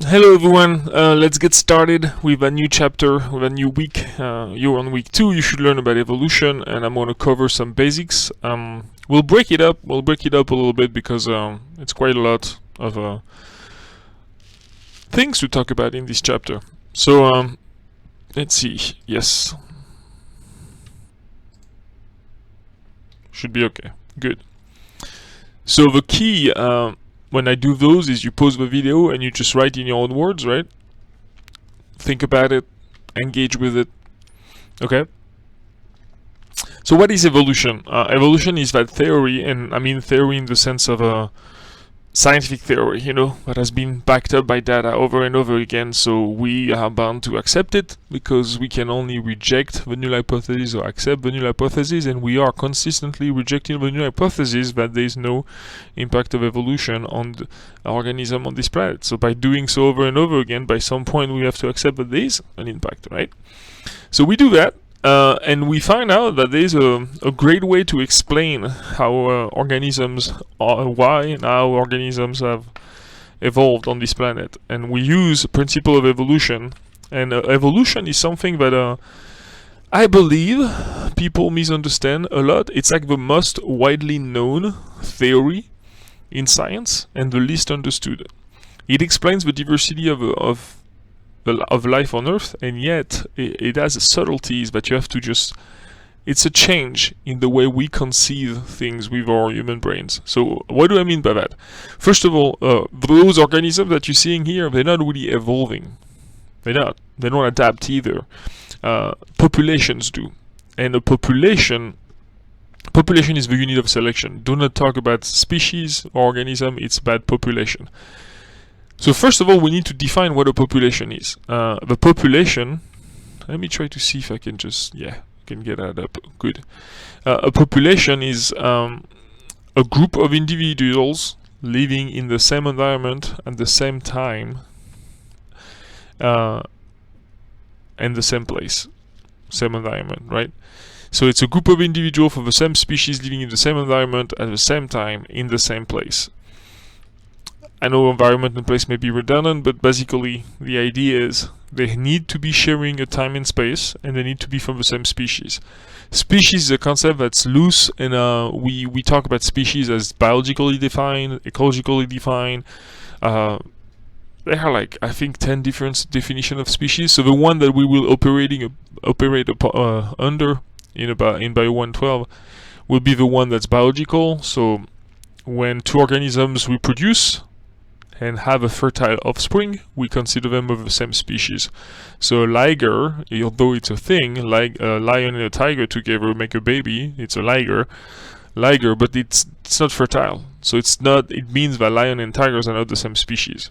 Hello everyone, let's get started with a new chapter, with a new week. You're on week 2, you should learn about evolution, and I'm going to cover some basics. We'll break it up a little bit because it's quite a lot of things to talk about in this chapter. So let's see, yes. Should be okay, good. So the key when I do those is you pause the video and you just write in your own words, right? Think about it, engage with it, okay? So what is evolution? Evolution is that theory, and I mean theory in the sense of a scientific theory, you know, that has been backed up by data over and over again, so we are bound to accept it because we can only reject the null hypothesis or accept the null hypothesis, and we are consistently rejecting the null hypothesis that there is no impact of evolution on the organism on this planet. So by doing so over and over again, by some point we have to accept that there is an impact, right? So we do that. And we find out that there's a great way to explain how organisms are, why and how organisms have evolved on this planet. And we use the principle of evolution. And evolution is something that I believe people misunderstand a lot. It's like the most widely known theory in science and the least understood. It explains the diversity of life on Earth, and yet it has subtleties that you have to just... It's a change in the way we conceive things with our human brains. So what do I mean by that? First of all, those organisms that you're seeing here, they're not really evolving. They don't adapt either. Populations do. And a population is the unit of selection. Do not talk about species or organism, it's about population. So first of all, we need to define what a population is. The population, let me try to see if I can just, I can get that up, good. A population is a group of individuals living in the same environment at the same time and the same place, same environment, right? So it's a group of individuals from the same species living in the same environment at the same time in the same place. I know environment and place may be redundant, but basically the idea is they need to be sharing a time and space, and they need to be from the same species. Species is a concept that's loose, and we talk about species as biologically defined, ecologically defined. There are like, I think, 10 different definitions of species. So the one that we will operate under in BIO112 will be the one that's biological. So when two organisms reproduce and have a fertile offspring, we consider them of the same species. So a liger, although it's a thing, like a lion and a tiger together make a baby, it's a liger, but it's not fertile. So it means that lion and tigers are not the same species.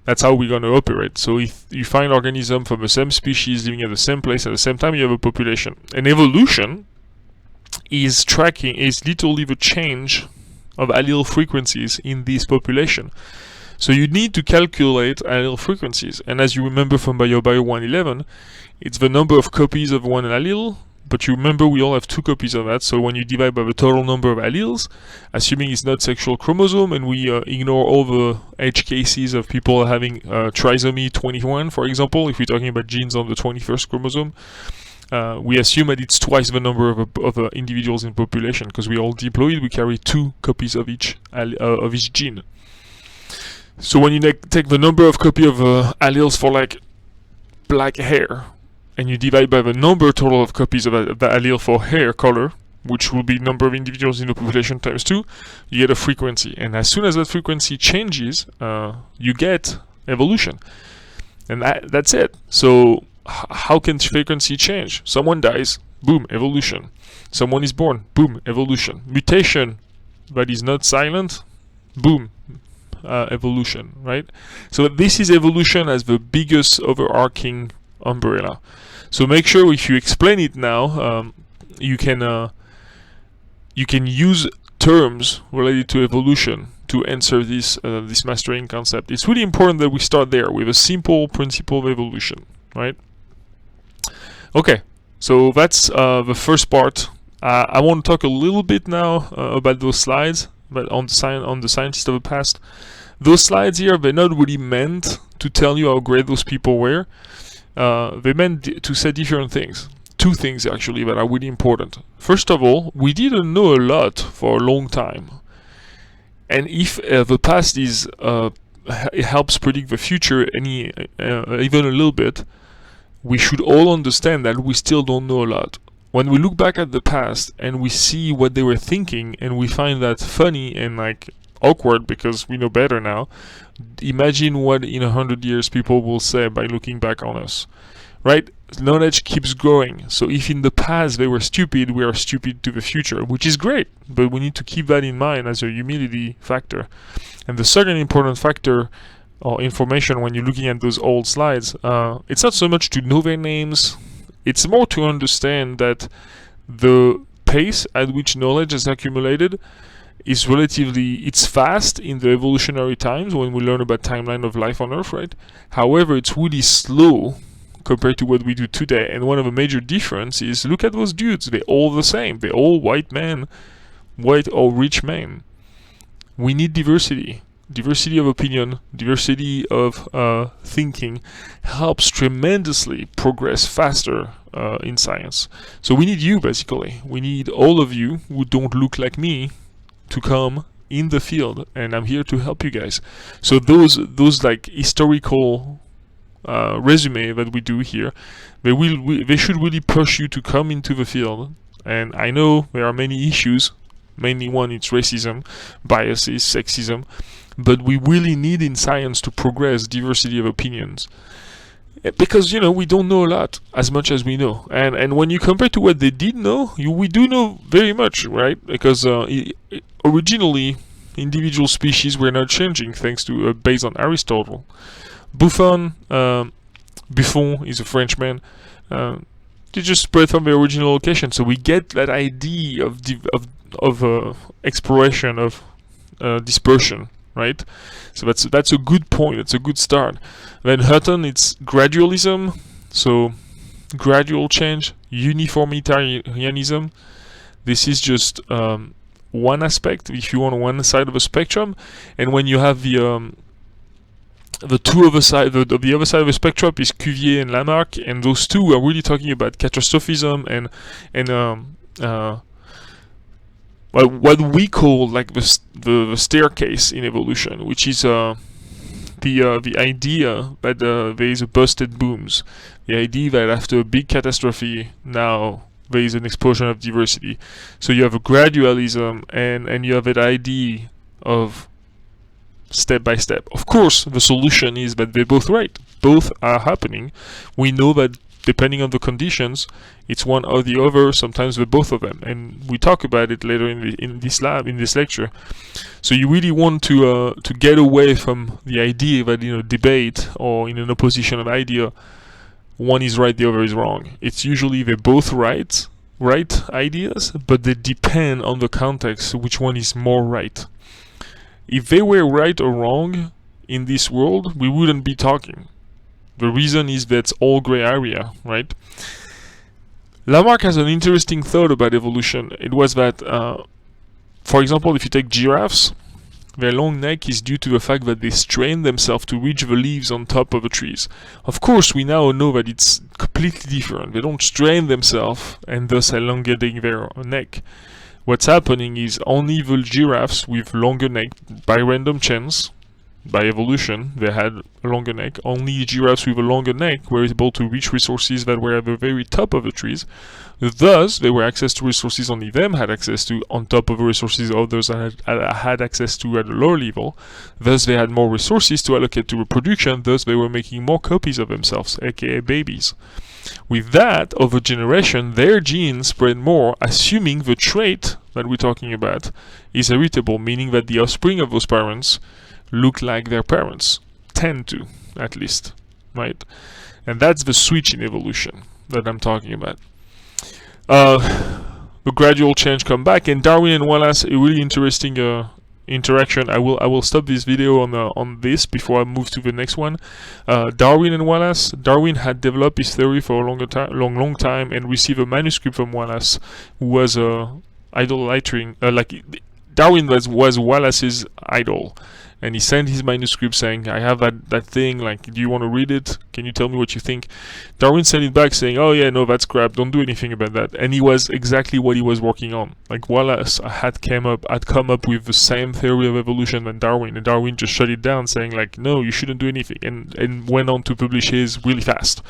That's how we're going to operate. So if you find organisms from the same species living at the same place at the same time, you have a population. And evolution is literally the change of allele frequencies in this population. So you need to calculate allele frequencies, and as you remember from BIO111, it's the number of copies of one allele, but you remember we all have 2 copies of that, so when you divide by the total number of alleles, assuming it's not sexual chromosome, and we ignore all the edge cases of people having trisomy 21, for example, if we're talking about genes on the 21st chromosome, we assume that it's twice the number of individuals in population, because we all diploid, we carry 2 copies of each gene. So when you take the number of copies of alleles for like black hair, and you divide by the number total of copies of the allele for hair color, which will be number of individuals in the population times 2, you get a frequency. And as soon as that frequency changes, you get evolution. And that's it. So how can frequency change? Someone dies, boom, evolution. Someone is born, boom, evolution. Mutation that is not silent, boom, evolution, right? So this is evolution as the biggest overarching umbrella. So make sure if you explain it now, you can use terms related to evolution to answer this mastering concept. It's really important that we start there with a simple principle of evolution, right? Okay, so that's the first part. I want to talk a little bit now about those slides, but on the scientists of the past. Those slides here, they're not really meant to tell you how great those people were. They meant to say different things. Two things actually that are really important. First of all, we didn't know a lot for a long time, and if the past is it helps predict the future even a little bit, we should all understand that we still don't know a lot. When we look back at the past and we see what they were thinking, and we find that funny and like awkward because we know better now, imagine what in 100 years people will say by looking back on us, right? Knowledge keeps growing. So if in the past they were stupid, we are stupid to the future, which is great, but we need to keep that in mind as a humility factor. And the second important factor or information when you're looking at those old slides, it's not so much to know their names, it's more to understand that the pace at which knowledge is accumulated is it's fast in the evolutionary times when we learn about timeline of life on Earth, right? However, it's really slow compared to what we do today. And one of the major differences is, look at those dudes, they're all the same, they're all white men, white or rich men. We need diversity. Diversity of opinion, diversity of thinking helps tremendously progress faster in science. So we need you, basically. We need all of you who don't look like me to come in the field, and I'm here to help you guys. So those like historical resume that we do here, they should really push you to come into the field. And I know there are many issues. Mainly one, it's racism, biases, sexism, but we really need in science to progress diversity of opinions, because we don't know a lot as much as we know, and when you compare to what they did know, we do know very much, right? Because originally individual species were not changing thanks to based on Aristotle. Buffon is a Frenchman. They just spread from the original location, so we get that idea of exploration, of dispersion, right? So that's a good point. It's a good start. Then Hutton, it's gradualism, so gradual change, uniformitarianism. This is just one aspect, if you want, one side of a spectrum, and when you have the two other side, the other side of the spectrum is Cuvier and Lamarck, and those two are really talking about catastrophism and what we call like the staircase in evolution, which is the idea that there is a busted booms, the idea that after a big catastrophe now there is an explosion of diversity. So you have a gradualism and you have that idea of step by step. Of course, the solution is that they're both right. Both are happening. We know that depending on the conditions, it's one or the other, sometimes the both of them, and we talk about it later in this lecture. So you really want to get away from the idea that debate or in an opposition of idea, one is right, the other is wrong. It's usually they're both right ideas, but they depend on the context which one is more right. If they were right or wrong in this world, we wouldn't be talking. The reason is that's all gray area, right? Lamarck has an interesting thought about evolution. It was that, for example, if you take giraffes, their long neck is due to the fact that they strain themselves to reach the leaves on top of the trees. Of course, we now know that it's completely different. They don't strain themselves and thus elongating their neck. What's happening is only the giraffes with longer neck, by random chance, by evolution, they had a longer neck. Only giraffes with a longer neck were able to reach resources that were at the very top of the trees. Thus, they were access to resources only them had access to, on top of the resources others had access to at a lower level. Thus, they had more resources to allocate to reproduction. Thus, they were making more copies of themselves, aka babies. With that, over generation, their genes spread more, assuming the trait that we're talking about is heritable, meaning that the offspring of those parents look like their parents, tend to, at least, right? And that's the switch in evolution that I'm talking about. The gradual change come back, and Darwin and Wallace, a really interesting interaction. I will stop this video on this before I move to the next one. Darwin and Wallace. Darwin had developed his theory for a long time and received a manuscript from Wallace, who was idolating, like Darwin was Wallace's idol. and he sent his manuscript saying, I have that thing, like, do you want to read it? Can you tell me what you think? Darwin sent it back saying, oh yeah, no, that's crap, don't do anything about that. And he was exactly what he was working on. Like, Wallace had come up with the same theory of evolution than Darwin, and Darwin just shut it down saying like, no, you shouldn't do anything, and went on to publish his really fast.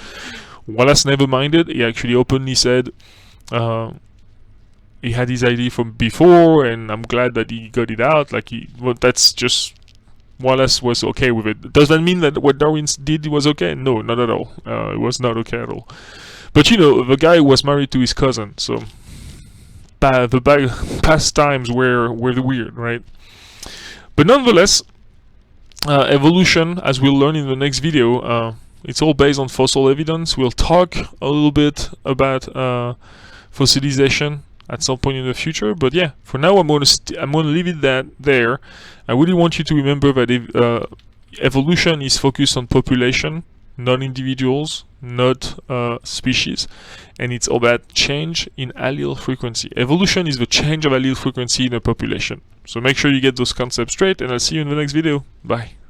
Wallace never minded. He actually openly said he had his idea from before, and I'm glad that he got it out. Like, well, that's just, Wallace was okay with it. Does that mean that what Darwin did was okay? No, not at all. It was not okay at all. But you know, the guy was married to his cousin, so the past times were weird, right? But nonetheless, evolution, as we'll learn in the next video, it's all based on fossil evidence. We'll talk a little bit about fossilization at some point in the future, but yeah, for now I'm gonna leave it there. I really want you to remember that evolution is focused on population, not individuals, not species, and it's about change in allele frequency. Evolution is the change of allele frequency in a population. So make sure you get those concepts straight, and I'll see you in the next video. Bye.